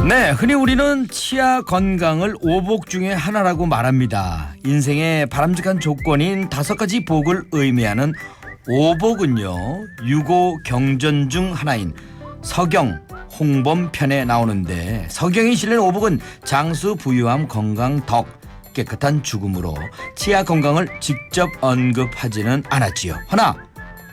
네, 흔히 우리는 치아 건강을 오복 중에 하나라고 말합니다. 인생의 바람직한 조건인 5가지 복을 의미하는 오복은요, 유고 경전 중 하나인 서경, 홍범편에 나오는데, 서경이 실린 오복은 장수, 부유함, 건강, 덕, 깨끗한 죽음으로 치아 건강을 직접 언급하지는 않았지요. 허나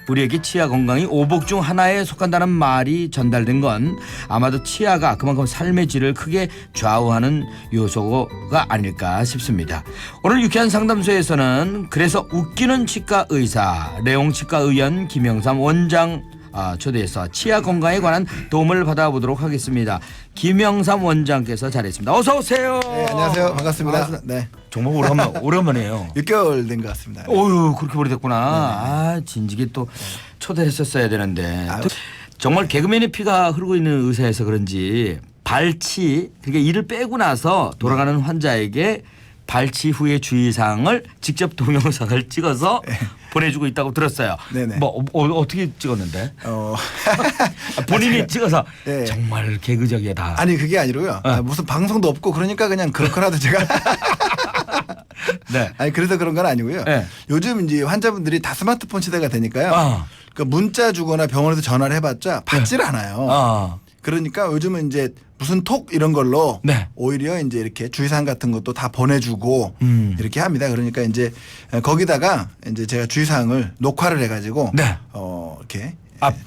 우리에게 치아 건강이 오복 중 하나에 속한다는 말이 전달된 건 아마도 치아가 그만큼 삶의 질을 크게 좌우하는 요소가 아닐까 싶습니다. 오늘 유쾌한 상담소에서는 그래서 웃기는 치과 의사, 레옹치과 의원 김영삼 원장 초대해서 치아 건강에 관한 도움을 받아보도록 하겠습니다. 김영삼 원장께서 자리했습니다. 어서 오세요. 네, 안녕하세요. 반갑습니다. 네. 정말 오랜만이에요. 6개월 된 것 같습니다. 어유 그렇게 오래됐구나. 진지게 또 초대했었어야 되는데. 정말 개그맨의 피가 흐르고 있는 의사여서 그런지 발치, 그러니까 이를 빼고 나서 돌아가는 환자에게 발치 후의 주의사항을 직접 동영상을 찍어서 보내주고 있다고 들었어요. 네네. 뭐 어떻게 찍었는데? 본인이 찍어서 네. 정말 개그적이다. 아니 그게 아니고요. 무슨 방송도 없고 그러니까 그냥 그렇거라도 제가 네. 아니 그래서 그런 건 아니고요. 네. 요즘 이제 환자분들이 다 스마트폰 시대가 되니까요. 그 문자 주거나 병원에서 전화를 해봤자 받질 않아요. 그러니까 요즘은 이제 무슨 톡 이런 걸로 네. 오히려 이제 이렇게 주의사항 같은 것도 다 보내주고 이렇게 합니다. 그러니까 이제 거기다가 이제 제가 주의사항을 녹화를 해가지고 네. 이렇게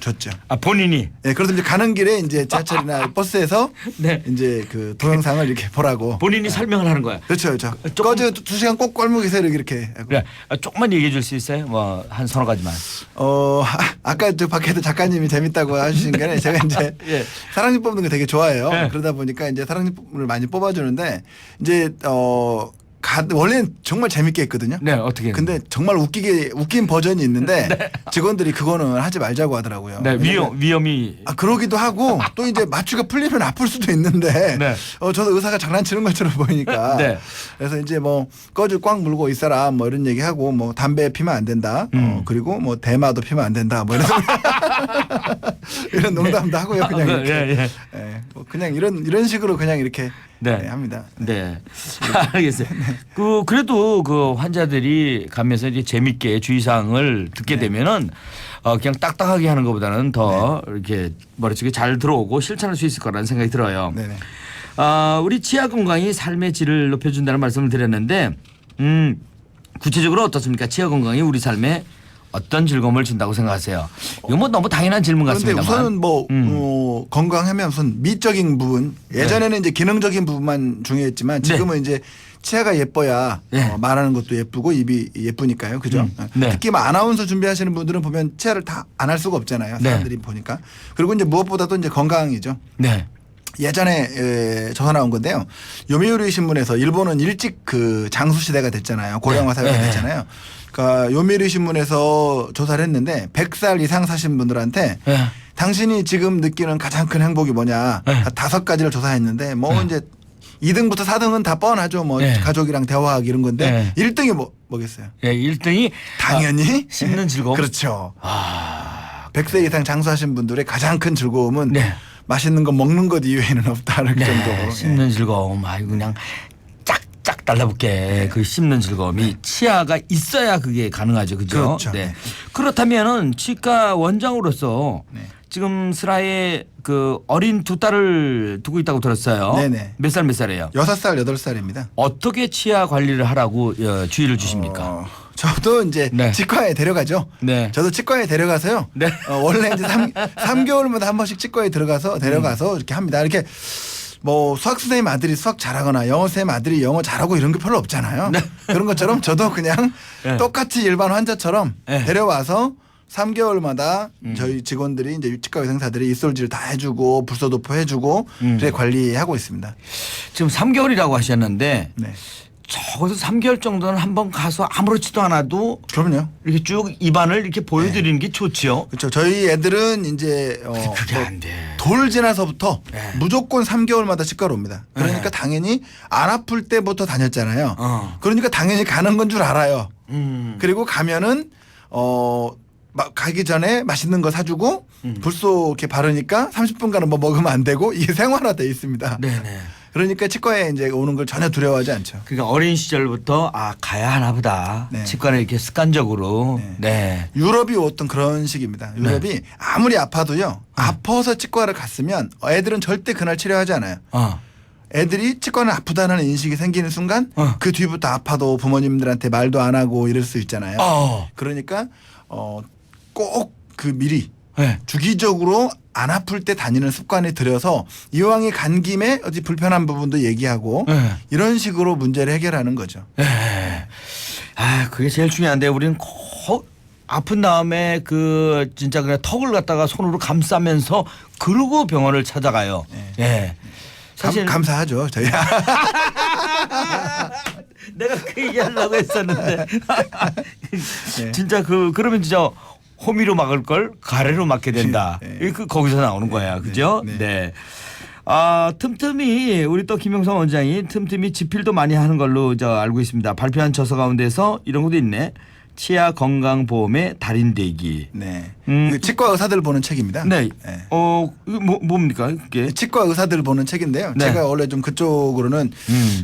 줬죠. 본인이. 네, 그래서 이제 가는 길에 이제 지하철이나 버스에서 네. 이제 그 동영상을 이렇게 보라고. 본인이 설명을 하는 거야. 그렇죠, 그렇죠. 꺼져 2시간 꼭 꼴목에서 이렇게. 그래, 조금만 얘기해 줄 수 있어요? 뭐 한 서너 가지만. 아까 저 밖에도 작가님이 재밌다고 하신 게 제가 이제 예. 사랑니 뽑는 거 되게 좋아해요. 예. 그러다 보니까 이제 사랑니를 많이 뽑아주는데 이제 원래는 정말 재밌게 했거든요. 네, 어떻게? 근데 정말 웃긴 버전이 있는데 직원들이 그거는 하지 말자고 하더라고요. 네, 위험이. 그러기도 하고 또 이제 마취가 풀리면 아플 수도 있는데 네. 저도 의사가 장난치는 것처럼 보이니까 네. 그래서 이제 뭐 꺼줄 꽉 물고 있어라 뭐 이런 얘기하고 뭐 담배 피면 안 된다. 그리고 뭐 대마도 피면 안 된다. 뭐 이런 농담도 하고요. 그냥 이렇게 뭐 그냥 이런 식으로 그냥 이렇게 네. 합니다. 네. 알겠어요. 그래도 그 환자들이 가면서 이제 재밌게 주의사항을 듣게 되면은 그냥 딱딱하게 하는 것보다는 더 이렇게 머릿속에 잘 들어오고 실천할 수 있을 거라는 생각이 들어요. 네네. 우리 치아 건강이 삶의 질을 높여준다는 말씀을 드렸는데 구체적으로 어떻습니까? 치아 건강이 우리 삶에 어떤 즐거움을 준다고 생각하세요? 이거 뭐 너무 당연한 질문 그런데 같습니다만. 우선은 건강하면 우선 미적인 부분 예전에는 이제 기능적인 부분만 중요했지만 지금은 이제 치아가 예뻐야 말하는 것도 예쁘고 입이 예쁘니까요. 그죠? 특히 뭐 아나운서 준비하시는 분들은 보면 치아를 다 안 할 수가 없잖아요. 사람들이 보니까. 그리고 이제 무엇보다도 이제 건강이죠. 네. 예전에 조사 나온 건데요. 요미우리 신문에서 일본은 일찍 그 장수 시대가 됐잖아요. 고령화 사회가 됐잖아요. 그러니까 요미우리 신문에서 조사를 했는데 100살 이상 사신 분들한테 당신이 지금 느끼는 가장 큰 행복이 뭐냐 5가지를 조사했는데 뭐 이제 2등부터 4등은 다 뻔하죠. 뭐 가족이랑 대화하기 이런 건데 1등이 뭐겠어요? 1등이 당연히 씹는 즐거움. 그렇죠. 100세 이상 장수하신 분들의 가장 큰 즐거움은 맛있는 거 먹는 것 이외에는 없다는 정도로. 씹는 즐거움. 아이고 그냥 쫙쫙 달라붙게 그 씹는 즐거움이 치아가 있어야 그게 가능하죠. 그죠? 그렇죠. 네. 그렇다면은 치과 원장으로서 지금 슬하에 그 어린 2딸을 두고 있다고 들었어요. 네네. 몇 살이에요? 6살, 8살입니다. 어떻게 치아 관리를 하라고 주의를 주십니까? 저도 이제 치과에 데려가죠. 네. 저도 치과에 데려가서요. 네. 원래 이제 3개월마다 한 번씩 치과에 데려가서 이렇게 합니다. 이렇게 뭐 수학 선생님 아들이 수학 잘하거나 영어 선생님 아들이 영어 잘하고 이런 게 별로 없잖아요. 그런 것처럼 저도 그냥 똑같이 일반 환자처럼 데려와서 3개월마다 저희 직원들이 이제 치과 의사들이 입솔질 다 해주고 불소도포 해주고 이렇게 관리하고 있습니다. 지금 3개월이라고 하셨는데 네. 적어도 3개월 정도는 한번 가서 아무렇지도 않아도 그럼요. 이렇게 쭉 입안을 이렇게 보여드리는 게 좋지요. 그렇죠. 저희 애들은 이제 그게 안 돼. 돌 지나서부터 무조건 3개월마다 치과로 옵니다. 그러니까 당연히 안 아플 때부터 다녔잖아요. 그러니까 당연히 가는 건 줄 알아요. 그리고 가면은 막 가기 전에 맛있는 거 사주고 불소 이렇게 바르니까 30분간은 뭐 먹으면 안 되고 이게 생활화돼 있습니다. 네네. 그러니까 치과에 이제 오는 걸 전혀 두려워하지 않죠. 그러니까 어린 시절부터 가야 하나 보다. 네. 치과를 이렇게 습관적으로. 네. 유럽이 어떤 그런 식입니다. 유럽이 아무리 아파도요. 아파서 치과를 갔으면 애들은 절대 그날 치료하지 않아요. 애들이 치과는 아프다는 인식이 생기는 순간 그 뒤부터 아파도 부모님들한테 말도 안 하고 이럴 수 있잖아요. 그러니까 꼭 그 미리 네. 주기적으로 안 아플 때 다니는 습관이 들여서 이왕에 간 김에 어디 불편한 부분도 얘기하고 이런 식으로 문제를 해결하는 거죠. 네. 그게 제일 중요한데 우리는 꼭 아픈 다음에 그 진짜 그냥 턱을 갖다가 손으로 감싸면서 그러고 병원을 찾아가요. 네. 사실 감사하죠. 저희. 내가 그 얘기하려고 했었는데 진짜 그러면 진짜 호미로 막을 걸 가래로 막게 된다. 거기서 나오는 거야, 그죠? 네. 틈틈이 우리 또 김영삼 원장이 틈틈이 집필도 많이 하는 걸로 알고 있습니다. 발표한 저서 가운데서 이런 것도 있네. 치아 건강보험의 달인되기. 네. 치과 의사들 보는 책입니다. 네. 이게 뭡니까? 그게? 치과 의사들 보는 책인데요. 네. 제가 원래 좀 그쪽으로는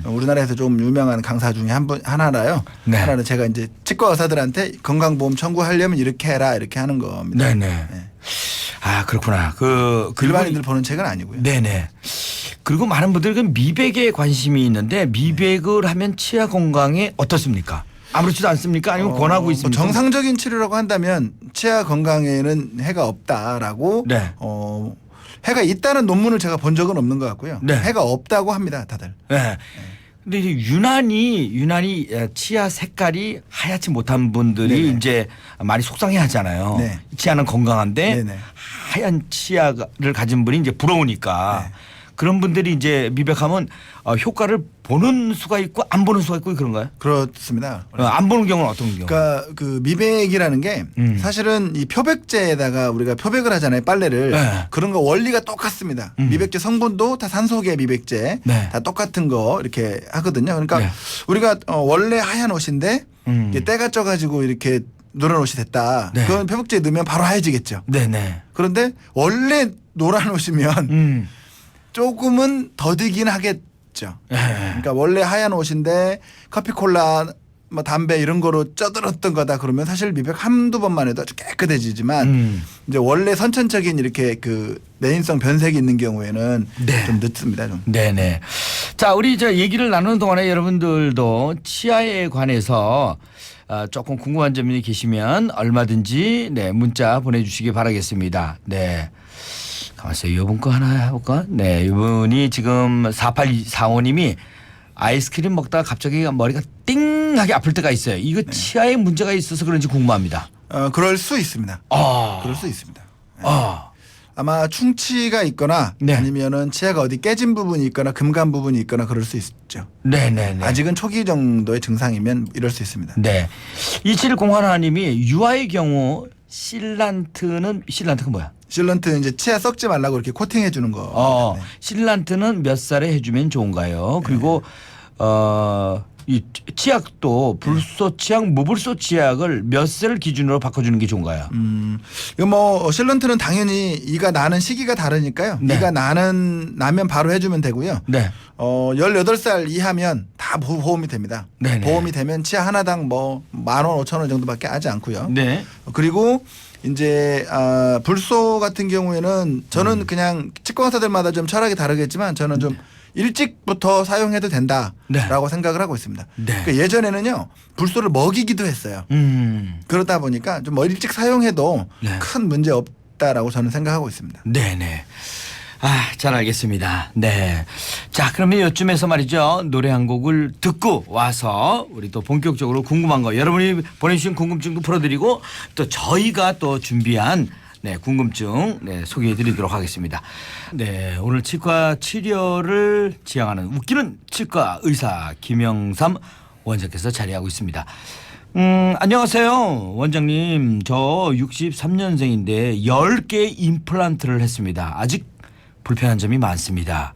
우리나라에서 좀 유명한 강사 중에 하나라요. 네. 하나는 제가 이제 치과 의사들한테 건강보험 청구하려면 이렇게 해라 이렇게 하는 겁니다. 네네. 그렇구나. 일반인들 보는 책은 아니고요. 네네. 그리고 많은 분들이 그 미백에 관심이 있는데 미백을 하면 치아 건강에 어떻습니까? 아무렇지도 않습니까? 아니면 권하고 있습니까? 정상적인 치료라고 한다면 치아 건강에는 해가 없다라고 네. 해가 있다는 논문을 제가 본 적은 없는 것 같고요. 네. 해가 없다고 합니다, 다들. 네. 근데 이제 유난히 치아 색깔이 하얗지 못한 분들이 네네. 이제 많이 속상해 하잖아요. 네. 치아는 건강한데 네네. 하얀 치아를 가진 분이 이제 부러우니까 네. 그런 분들이 이제 미백하면 효과를 보는 수가 있고 안 보는 수가 있고 그런가요? 그렇습니다. 안 보는 경우는 어떤 경우? 그러니까 그 미백이라는 게 사실은 이 표백제에다가 우리가 표백을 하잖아요, 빨래를. 네. 그런 거 원리가 똑같습니다. 미백제 성분도 다 산소계 미백제 네. 다 똑같은 거 이렇게 하거든요. 그러니까 네. 우리가 원래 하얀 옷인데 이게 때가 쪄가지고 이렇게 노란 옷이 됐다. 네. 그건 표백제에 넣으면 바로 하얘지겠죠. 네네. 그런데 원래 노란 옷이면 조금은 더디긴 하겠죠. 그러니까 원래 하얀 옷인데 커피콜라 뭐 담배 이런 거로 쪄들었던 거다 그러면 사실 미백 한두 번만 해도 아주 깨끗해지지만 이제 원래 선천적인 이렇게 그 내인성 변색이 있는 경우에는 네. 좀 늦습니다. 좀. 네네. 자, 우리 얘기를 나누는 동안에 여러분들도 치아에 관해서 조금 궁금한 점이 계시면 얼마든지 문자 보내주시기 바라겠습니다. 네. 가만있어요. 이분 거 하나 해볼까? 네. 이분이 지금 4845님이 아이스크림 먹다가 갑자기 머리가 띵하게 아플 때가 있어요. 이거 치아에 문제가 있어서 그런지 궁금합니다. 그럴 수 있습니다. 그럴 수 있습니다. 아마 충치가 있거나 네. 아니면은 치아가 어디 깨진 부분이 있거나 금간 부분이 있거나 그럴 수 있죠. 네네네. 아직은 초기 정도의 증상이면 이럴 수 있습니다. 네. 2701님이 유아의 경우 실란트가 뭐야? 실런트 이제 치아 썩지 말라고 이렇게 코팅해 주는 거. 네. 실란트는 몇 살에 해주면 좋은가요? 그리고 이 치약도 불소 치약, 무불소 치약을 몇 살 기준으로 바꿔주는 게 좋은가요? 이거 뭐 실런트는 당연히 이가 나는 시기가 다르니까요. 네. 이가 나면 바로 해주면 되고요. 네. 18살 이하면 다 보험이 됩니다. 네네. 보험이 되면 치아 하나당 뭐 10,000원, 5,000원 정도밖에 하지 않고요. 네. 그리고 이제 불소 같은 경우에는 저는 그냥 치과 의사들마다 좀 철학이 다르겠지만 저는 좀 일찍부터 사용해도 된다라고 생각을 하고 있습니다. 네. 그러니까 예전에는요 불소를 먹이기도 했어요. 그러다 보니까 좀 일찍 사용해도 네. 큰 문제 없다라고 저는 생각하고 있습니다. 네네. 잘 알겠습니다. 네. 자, 그러면 이쯤에서 말이죠. 노래 한 곡을 듣고 와서 우리 또 본격적으로 궁금한 거 여러분이 보내주신 궁금증도 풀어드리고 또 저희가 또 준비한 궁금증 소개해 드리도록 하겠습니다. 네. 오늘 치과 치료를 지향하는 웃기는 치과 의사 김영삼 원장께서 자리하고 있습니다. 안녕하세요. 원장님. 저 63년생인데 10개 임플란트를 했습니다. 아직 불편한 점이 많습니다.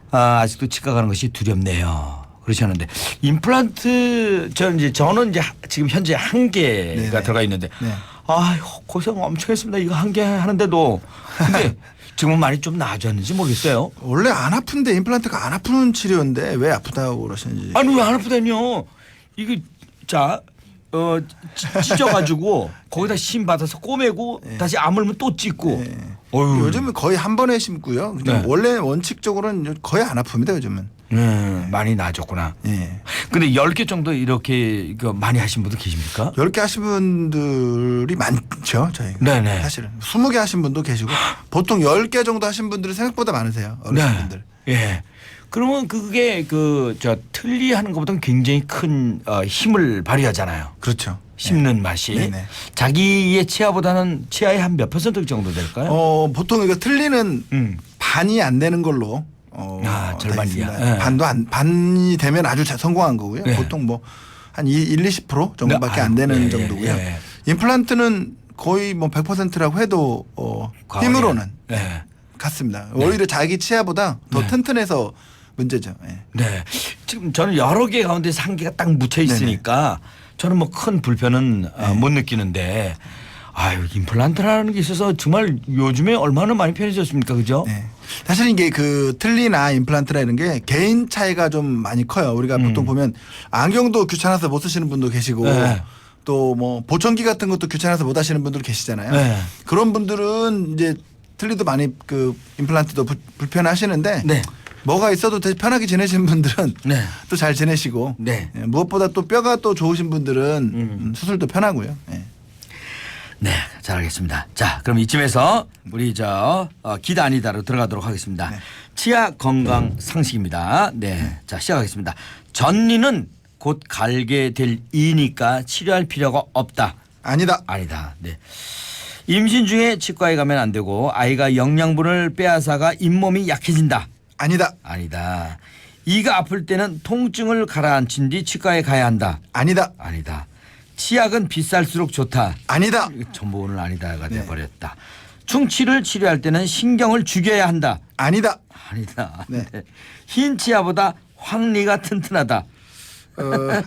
아직도 치과 가는 것이 두렵네요. 그러셨는데 임플란트 저는 이제 지금 현재 한 개가 네네. 들어가 있는데 네. 아 고생 엄청 했습니다. 이거 한 개 하는데도 근데 지금은 많이 좀 나아졌는지 모르겠어요. 원래 안 아픈데 임플란트가 안 아프는 치료인데 왜 아프다고 그러시는지. 아니 왜 안 아프다뇨? 이거 자 찢어가지고 거기다 심 받아서 꼬매고 다시 아물면 또 찢고. 네. 어휴. 요즘은 거의 한 번에 심고요. 그냥 네. 원래 원칙적으로는 거의 안 아픕니다 요즘은. 많이 나아졌구나. 예. 근데 10개 정도 이렇게 많이 하신 분도 계십니까? 10개 하신 분들이 많죠 저희가. 네네. 사실은 20개 하신 분도 계시고 보통 10개 정도 하신 분들이 생각보다 많으세요 어르신분들. 예. 그러면 그게 틀리하는 것보다는 굉장히 큰 힘을 발휘하잖아요. 그렇죠. 씹는 맛이. 네네. 자기의 치아보다는 치아의 한 몇 퍼센트 정도 될까요? 보통 이거 틀리는 반이 안 되는 걸로 절반이야. 돼 있습니다. 예. 반이 되면 아주 성공한 거고요. 예. 보통 뭐 한 20% 정도밖에 네, 안 되는 아이고, 예, 정도고요. 예. 임플란트는 거의 뭐 100%라고 해도 힘으로는 네. 같습니다. 오히려 자기 치아보다 더 튼튼해서 문제죠. 예. 네. 지금 저는 여러 개 가운데서 한 개가 딱 묻혀 있으니까 저는 뭐 큰 불편은 못 느끼는데 아유 임플란트라는 게 있어서 정말 요즘에 얼마나 많이 편해졌습니까, 그죠? 네. 사실 이게 그 틀니나 임플란트라 이런 게 개인 차이가 좀 많이 커요. 우리가 보통 보면 안경도 귀찮아서 못 쓰시는 분도 계시고 네. 또 뭐 보청기 같은 것도 귀찮아서 못 하시는 분들 계시잖아요. 네. 그런 분들은 이제 틀니도 많이 그 임플란트도 불편하시는데 네. 뭐가 있어도 되게 편하게 지내시는 분들은 네. 또 잘 지내시고 네. 예, 무엇보다 또 뼈가 또 좋으신 분들은 수술도 편하고요. 예. 네, 잘 알겠습니다. 자, 그럼 이쯤에서 우리 기다 아니다로 들어가도록 하겠습니다. 네. 치아 건강 상식입니다. 네, 자 시작하겠습니다. 전니는 곧 갈게 될 이니까 치료할 필요가 없다. 아니다. 아니다. 네. 임신 중에 치과에 가면 안 되고 아이가 영양분을 빼앗아가 잇몸이 약해진다. 아니다. 아니다. 이가 아플 때는 통증을 가라앉힌 뒤 치과에 가야 한다. 아니다. 아니다. 치약은 비쌀수록 좋다. 아니다. 전부 오늘 아니다가 돼버렸다. 충치를 치료할 때는 신경을 죽여야 한다. 아니다. 아니다. 네. 흰 치아보다 황리가 튼튼하다.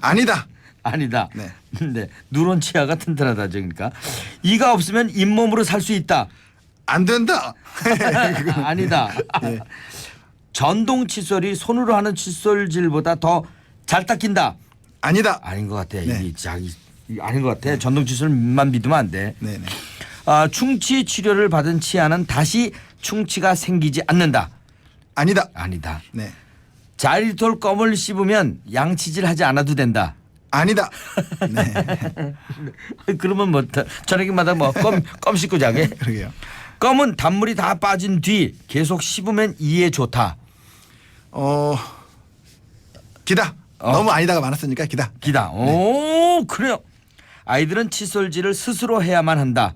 아니다. 아니다. 네. 네. 누런 치아가 튼튼하다. 그러니까 이가 없으면 잇몸으로 살 수 있다. 안 된다. 아니다. 네. 전동 칫솔이 손으로 하는 칫솔질보다 더 잘 닦인다. 아니다. 아닌 것 같아. 네. 이게 아닌 것 같아. 전동 칫솔만 믿으면 안 돼. 네네. 충치 치료를 받은 치아는 다시 충치가 생기지 않는다. 아니다. 아니다. 네. 자리톨 껌을 씹으면 양치질 하지 않아도 된다. 아니다. 네. 그러면 뭐 저녁마다 뭐 껌 씹고 자게. 그러게요. 껌은 단물이 다 빠진 뒤 계속 씹으면 이에 좋다. 기다. 너무 아니다가 많았으니까 기다. 기다. 오 그래요. 아이들은 칫솔질을 스스로 해야만 한다.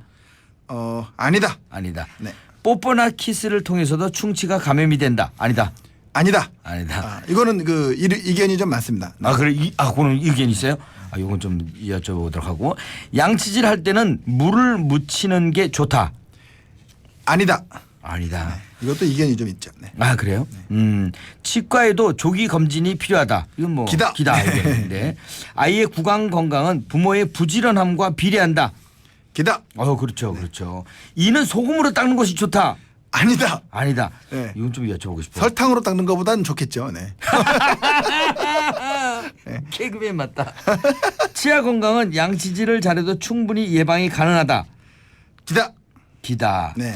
아니다. 아니다. 네. 뽀뽀나 키스를 통해서도 충치가 감염이 된다. 아니다. 아니다. 아니다. 이거는 그 이견이 좀 많습니다. 네. 그래 그거는 의견 있어요? 이건 좀 여쭤보도록 하고 양치질 할 때는 물을 묻히는 게 좋다. 아니다. 아니다. 이것도 이견이 좀 있죠. 네. 그래요? 치과에도 조기 검진이 필요하다. 이건 뭐 기다. 의견인데 아이의 구강 건강은 부모의 부지런함과 비례한다. 기다. 그렇죠, 그렇죠. 이는 소금으로 닦는 것이 좋다. 아니다. 아니다. 네. 이건 좀 여쭤보고 싶어. 설탕으로 닦는 것보다는 좋겠죠. 네. 개그맨 맞다. 치아 건강은 양치질을 잘해도 충분히 예방이 가능하다. 기다. 기다. 네.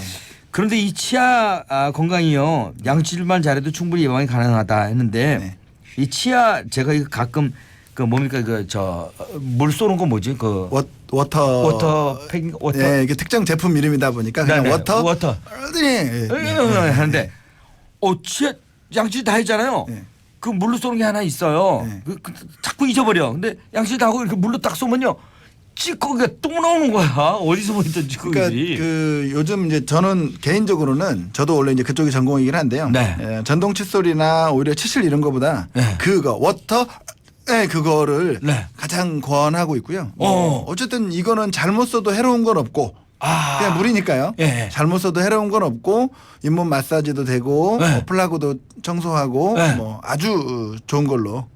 그런데 이 치아 건강이요 양치질만 잘해도 충분히 예방이 가능하다 했는데 네. 이 치아 제가 이거 가끔 그 뭡니까 물 쏘는 거 뭐지 워터 네, 이게 특정 제품 이름이다 보니까 그냥 네네. 워터. 네. 하는데 치아 양치질 다 했잖아요. 네. 그 물로 쏘는 게 하나 있어요. 네. 자꾸 잊어버려. 근데 양치질 다 하고 이렇게 물로 딱 쏘면요. 찌꺼기가 똥 나오는 거야. 어디서 보이던 찌꺼기지. 그러니까 그 요즘 이제 저는 개인적으로는 저도 원래 이제 그쪽이 전공이긴 한데요. 네. 전동 칫솔이나 오히려 치실 이런 거보다 네. 그거 워터 그거를 네. 가장 권하고 있고요. 어쨌든 이거는 잘못 써도 해로운 건 없고 그냥 물이니까요. 예. 잘못 써도 해로운 건 없고 잇몸 마사지도 되고 네. 플라그도 청소하고 네. 뭐 아주 좋은 걸로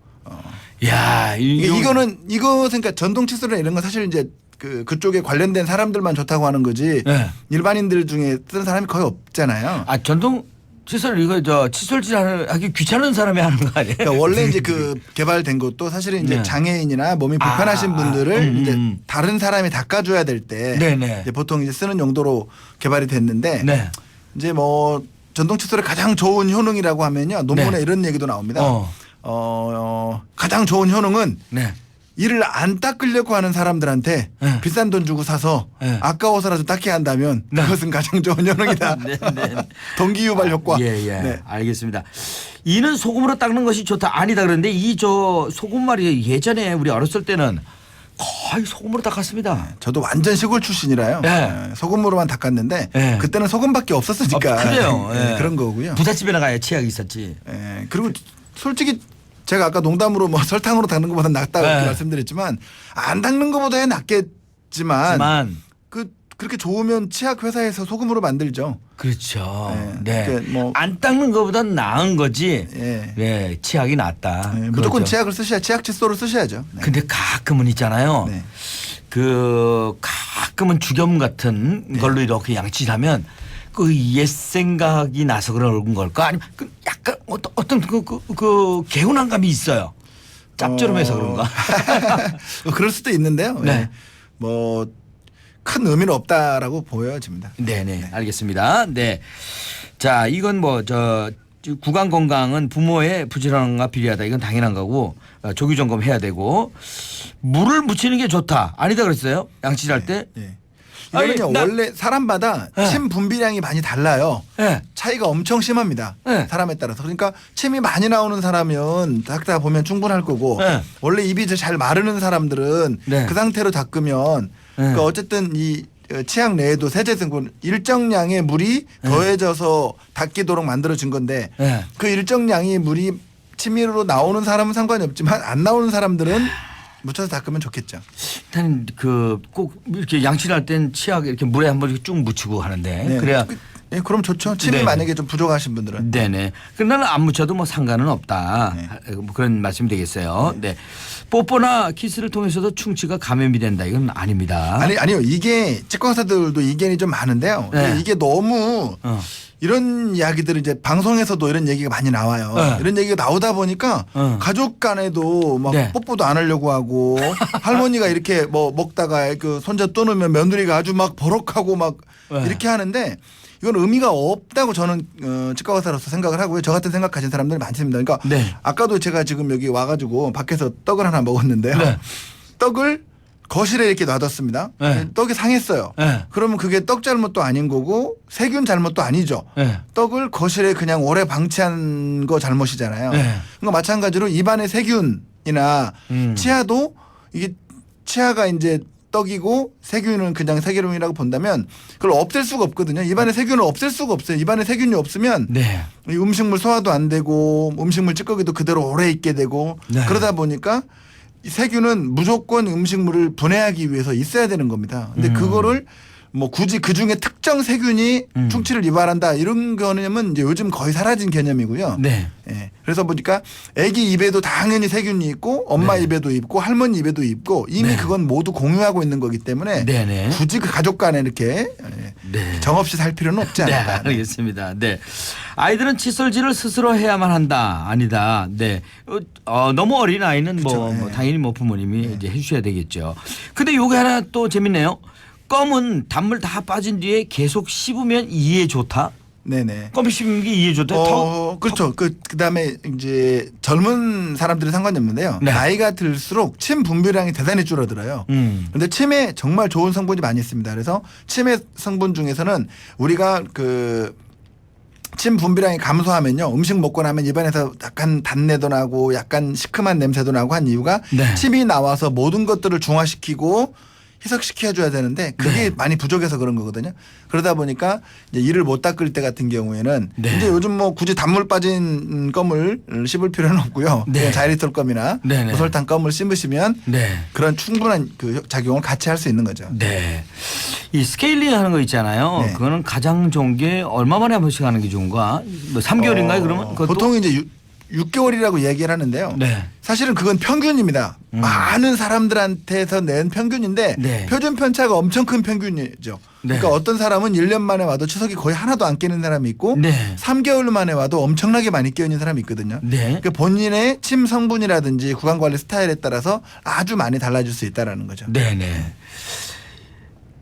야, 이것은 그러니까 전동 칫솔이나 이런 건 사실 이제 그쪽에 관련된 사람들만 좋다고 하는 거지 네. 일반인들 중에 쓰는 사람이 거의 없잖아요. 아, 전동 칫솔 이거 칫솔질 하기 귀찮은 사람이 하는 거 아니에요? 그러니까 원래 이제 개발된 것도 사실은 이제 네. 장애인이나 몸이 불편하신 분들을 이제 다른 사람이 닦아줘야 될 때 네네. 보통 이제 쓰는 용도로 개발이 됐는데 네. 이제 뭐 전동 칫솔의 가장 좋은 효능이라고 하면요 논문에 네. 이런 얘기도 나옵니다. 가장 좋은 효능은 네. 이를 안 닦으려고 하는 사람들한테 네. 비싼 돈 주고 사서 네. 아까워서라도 닦게 한다면 그것은 가장 좋은 효능이다. 네, 네. 동기 유발 효과. 예, 예. 네. 알겠습니다. 이는 소금으로 닦는 것이 좋다. 아니다. 그런데 이 소금 말이 예전에 우리 어렸을 때는 거의 소금으로 닦았습니다. 저도 완전 시골 출신이라요. 네. 소금으로만 닦았는데 네. 그때는 소금밖에 없었으니까 그래요. 예. 그런 거고요. 부잣집에 나가야 치약이 있었지. 그리고 솔직히 제가 아까 농담으로 뭐 설탕으로 닦는 것보다 낫다고 네. 말씀드렸지만 안 닦는 것보다야 낫겠지만 그렇게 좋으면 치약 회사에서 소금으로 만들죠. 그렇죠. 네. 그러니까 뭐 안 닦는 것보단 나은 거지. 예. 네. 치약이 낫다. 무조건 그렇죠. 치약을 쓰셔야 치약 칫솔을 쓰셔야죠. 네. 근데 가끔은 있잖아요. 네. 가끔은 죽염 같은 걸로 이렇게 양치하면 그 옛 생각이 나서 그런 걸까? 아니면 약간 어떤 개운한 감이 있어요. 짭조름해서 그런가? 그럴 수도 있는데요. 네. 뭐 큰 의미는 없다라고 보여집니다. 네네. 알겠습니다. 네. 자, 이건 구강 건강은 부모의 부지런함과 비례하다. 이건 당연한 거고 조기 점검해야 되고 물을 묻히는 게 좋다. 아니다 그랬어요? 양치할 때? 네. 이거는요 원래 사람마다 네. 침 분비량이 많이 달라요. 네. 차이가 엄청 심합니다. 네. 사람에 따라서. 그러니까 침이 많이 나오는 사람은 닦다 보면 충분할 거고 네. 원래 입이 잘 마르는 사람들은 네. 그 상태로 닦으면 그러니까 어쨌든 이 치약 내에도 세제 성분 일정량의 물이 더해져서 닦이도록 만들어진 건데 네. 그 일정량의 물이 침으로 나오는 사람은 상관이 없지만 안 나오는 사람들은 묻혀서 닦으면 좋겠죠. 일단 꼭 이렇게 양치를 할 땐 치약 이렇게 물에 한번 이렇게 쭉 묻히고 하는데 네. 그래야 그럼 좋죠. 침이 네. 만약에 좀 부족하신 분들은. 네네. 근데 나는 안 묻혀도 뭐 상관은 없다. 뭐 그런 말씀이 되겠어요. 네. 뽀뽀나 키스를 통해서도 충치가 감염이 된다. 이건 아닙니다. 아니요. 이게 치과 의사들도 의견이 좀 많은데요. 네. 이게 너무 이런 이야기들을 이제 방송에서도 이런 얘기가 많이 나와요. 네. 이런 얘기가 나오다 보니까 가족 간에도 막 네. 뽀뽀도 안 하려고 하고 할머니가 이렇게 뭐 먹다가 그 손자 떠놓으면 며느리가 아주 막 버럭하고 막 네. 이렇게 하는데 이건 의미가 없다고 저는 치과 의사로서 생각을 하고요. 저 같은 생각하시는 사람들이 많습니다. 그러니까 네. 아까도 제가 지금 여기 와가지고 밖에서 떡을 하나 먹었는데요. 네. 떡을 거실에 이렇게 놔뒀습니다. 네. 떡이 상했어요. 네. 그러면 그게 떡 잘못도 아닌 거고 세균 잘못도 아니죠. 네. 떡을 거실에 그냥 오래 방치한 거 잘못이잖아요. 네. 그러니까 마찬가지로 입안의 세균이나 치아도 이게 치아가 이제 떡이고 세균은 그냥 세균이라고 본다면 그걸 없앨 수가 없거든요. 입안에 세균을 없앨 수가 없어요. 입안에 세균이 없으면 네. 이 음식물 소화도 안 되고 음식물 찌꺼기도 그대로 오래 있게 되고 네. 그러다 보니까 이 세균은 무조건 음식물을 분해하기 위해서 있어야 되는 겁니다. 근데 그거를 뭐 굳이 그 중에 특정 세균이 충치를 유발한다 이런 개념은 이제 요즘 거의 사라진 개념이고요. 네. 예. 그래서 보니까 아기 입에도 당연히 세균이 있고 엄마 네. 입에도 있고 할머니 입에도 있고 이미 네. 그건 모두 공유하고 있는 거기 때문에 네네. 굳이 그 가족 간에 이렇게 네. 정없이 살 필요는 없지 네, 않을까. 알겠습니다. 네. 아이들은 칫솔질을 스스로 해야만 한다. 아니다. 네. 너무 어린 아이는 그쵸, 네. 당연히 부모님이 이제 해주셔야 되겠죠. 근데 요게 하나 또 재밌네요. 껌은 단물 다 빠진 뒤에 계속 씹으면 이에 좋다. 네네. 껌 씹는 게 이에 좋다. 그렇죠. 그다음에 이제 젊은 사람들이 상관이 없는데요. 네. 나이가 들수록 침 분비량이 대단히 줄어들어요. 그런데 침에 정말 좋은 성분이 많이 있습니다. 그래서 침의 성분 중에서는 우리가 침 분비량이 감소하면요. 음식 먹고 나면 입안에서 약간 단내도 나고 약간 시큼한 냄새도 나고 한 이유가 네. 침이 나와서 모든 것들을 중화시키고 희석시켜줘야 되는데 그게 많이 부족해서 그런 거거든요. 그러다 보니까 이제 이를 못 닦을 때 같은 경우에는 네. 이제 요즘 뭐 굳이 단물 빠진 껌을 씹을 필요는 없고요. 네. 그냥 자이리톨 껌이나 네네. 무설탕 껌을 씹으시면 네. 그런 충분한 그 작용을 같이 할 수 있는 거죠. 네. 이 스케일링 하는 거 있잖아요. 네. 그거는 가장 좋은 게 얼마 만에 한 번씩 하는 게 좋은가? 뭐 3개월인가요? 그러면 그것도? 보통 이제 6개월이라고 얘기를 하는데요. 네. 사실은 그건 평균입니다. 많은 사람들한테서 낸 평균인데 네. 표준 편차가 엄청 큰 평균이죠. 네. 그러니까 어떤 사람은 1년 만에 와도 추석이 거의 하나도 안 깨는 사람이 있고 네. 3개월 만에 와도 엄청나게 많이 깨어 있는 사람이 있거든요. 네. 그러니까 본인의 침 성분이라든지 구강 관리 스타일에 따라서 아주 많이 달라질 수 있다라는 거죠. 네네.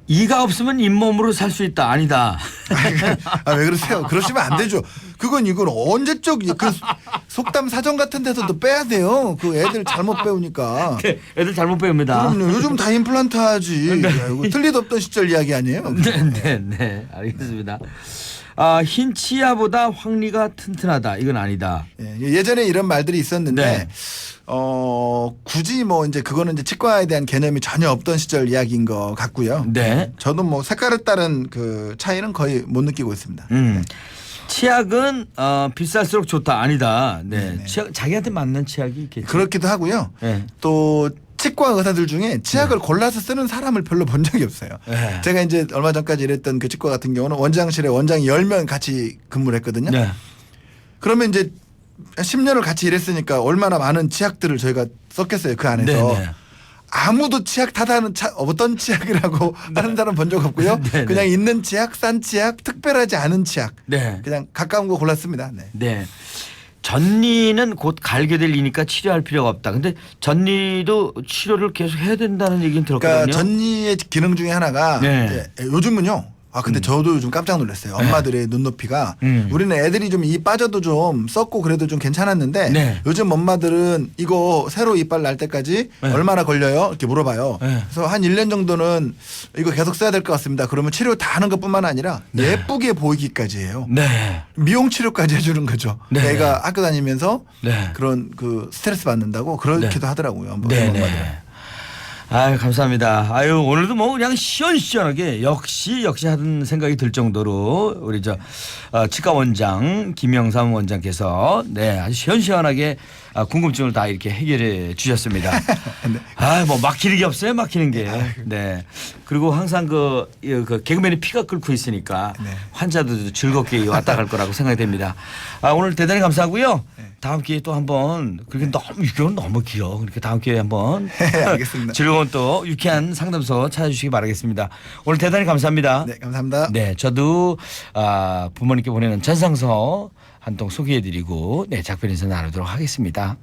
이가 없으면 잇몸으로 살 수 있다. 아니다. 왜 그러세요? 그러시면 안 되죠. 그건 이건 언제적 그 속담 사전 같은 데서도 빼야 돼요. 그 애들 잘못 배우니까. 애들 잘못 배웁니다. 그럼요. 요즘 다 임플란트 하지. 이거 틀리도 없던 시절 이야기 아니에요? 네. 알겠습니다. 흰 치아보다 황리가 튼튼하다. 이건 아니다. 예전에 이런 말들이 있었는데 네. 굳이 뭐 이제 그거는 이제 치과에 대한 개념이 전혀 없던 시절 이야기인 것 같고요. 네. 저도 뭐 색깔에 따른 그 차이는 거의 못 느끼고 있습니다. 치약은 비쌀수록 좋다. 아니다. 네. 네. 치약 자기한테 맞는 치약이 있겠죠. 그렇기도 하고요. 네. 또 치과 의사들 중에 치약을 골라서 쓰는 사람을 별로 본 적이 없어요. 네. 제가 이제 얼마 전까지 일했던 그 치과 같은 경우는 원장실에 원장이 10명 같이 근무를 했거든요. 네. 그러면 이제 10년을 같이 일했으니까 얼마나 많은 치약들을 저희가 썼겠어요. 그 안에서. 네. 아무도 치약 타다는 어떤 치약이라고 하는 사람 본 적 없고요. 네. 그냥 있는 치약, 싼 치약, 특별하지 않은 치약. 네. 그냥 가까운 거 골랐습니다. 네. 네. 전리는 곧 갈게 될 이니까 치료할 필요가 없다. 근데 전리도 치료를 계속 해야 된다는 얘기는 들었거든요. 그러니까 전리의 기능 중에 하나가 네. 요즘은요. 근데 저도 요즘 깜짝 놀랐어요. 엄마들의 눈높이가 우리는 애들이 좀 이 빠져도 좀 썩고 그래도 좀 괜찮았는데 네. 요즘 엄마들은 이거 새로 이빨 날 때까지 네. 얼마나 걸려요? 이렇게 물어봐요. 네. 그래서 한 1년 정도는 이거 계속 써야 될 것 같습니다. 그러면 치료 다 하는 것뿐만 아니라 네. 예쁘게 보이기까지 해요. 네. 미용 치료까지 해주는 거죠. 네. 애가 학교 다니면서 네. 그런 그 스트레스 받는다고 그렇기도 하더라고요. 네네. 아유, 감사합니다. 아유, 오늘도 뭐 그냥 시원시원하게 역시 하는 생각이 들 정도로 우리 치과 원장 김영삼 원장께서 네, 아주 시원시원하게 궁금증을 다 이렇게 해결해 주셨습니다. 네. 뭐 막히는 게 없어요. 막히는 게. 네. 그리고 항상 그 개그맨이 피가 끓고 있으니까 네. 환자들도 즐겁게 왔다 갈 거라고 생각이 됩니다. 오늘 대단히 감사하고요. 다음 기회에 또 한번 그렇게 너무 6개월은 너무 길어. 그렇게 다음 기회에 한번 알겠습니다. 즐거운 또 유쾌한 상담소 찾아주시기 바라겠습니다. 오늘 대단히 감사합니다. 네, 감사합니다. 네, 저도 부모님께 보내는 전상서 한 통 소개해드리고 네, 작별 인사 나누도록 하겠습니다.